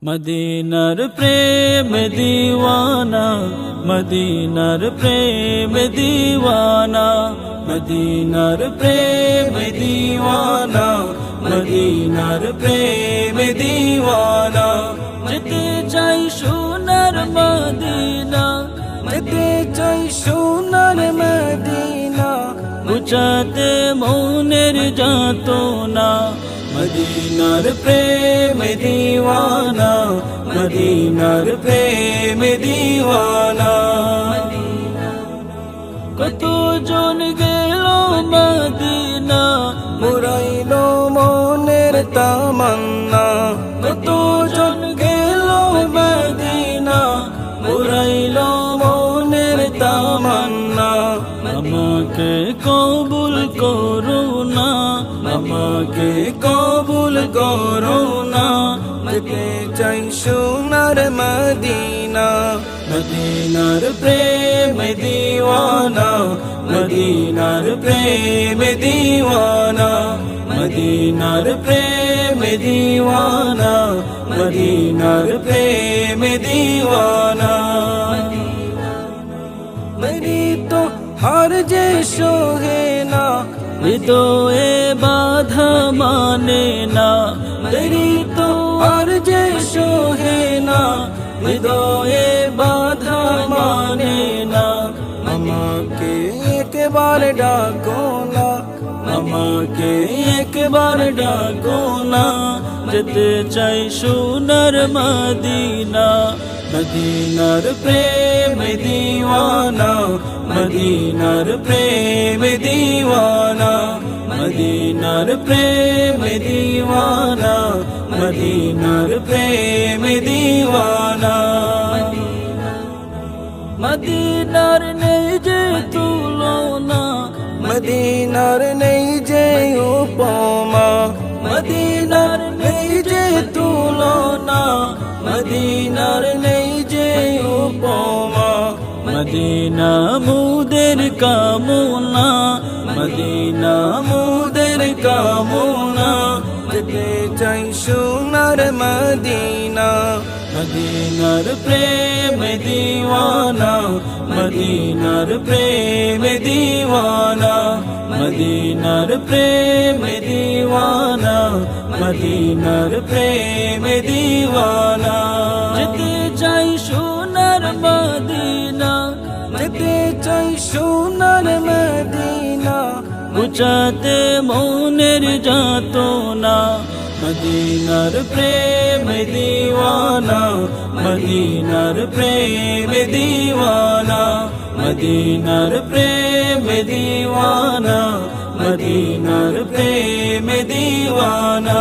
মদিনার প্রেম দিওয়ানা, মদিনার প্রেম দিওয়ানা, মদিনার প্রেম দিওয়ানা, মদিনার প্রেম দিওয়ানা। যেতে চাই সোনার মদিনা, যেতে চাই সোনার মদিনা, বুঝাতে মনের যাতনা। মদিনার প্রেম দিওয়ানা, মদিনার প্রেম দিওয়ানা। কত জন গেল মদিনা, মুরাইল মনের তামান্না। কত জন গেল মদিনা, মুরাইল মনের তামান্না। আমাকে কবুল করো না, আমাকে কবুল করো না। যেতে চাই সোনার মদিনা, মদিনার প্রেম দিওয়ানা, মদিনার প্রেম দিওয়ানা, মদিনার প্রেম দিওয়ানা, মদিনার প্রেম দিওয়ানা। মেরি তো হার যে সোহে না, হৃদয়ে বাধা মানে না। মেরি তো হার যে সোহে না, হৃদয়ে বাধা মানে না। আমাকে একবার ডাকো না, আমাকে একবার ডাকো না। যেতে চাই সোনার মদিনা, মদিনার প্রেম দিওয়ানা, মদিনার প্রেম দিওয়ানা, মদিনার প্রেম দিওয়ানা, মদিনার প্রেম দিওয়ানা। মদিনার নেই যে তুলনা, মদিনার নেই যে উপমা। মদিনার নেই যে তুলনা, মদিনার নেই যে উপমা। মদিনা মুদের কামনা, মদিনা মুদের কামনা। যেতে চাই সোনার মদিনা, মদিনার প্রেম দিওয়ানা, মদিনার প্রেম দিওয়ানা, মদিনার প্রেম দিওয়ানা, মদিনার প্রেম দিওয়ানা। যেতে চাই সোনার মদিনা, যেতে চাই সোনার মদিনা, বুঝাতে মনের যাতনা। মদিনার প্রেম দিওয়ানা, মদিনার প্রেম দিওয়ানা, মদিনার প্রেম দিওয়ানা, মদিনার প্রেম দিওয়ানা।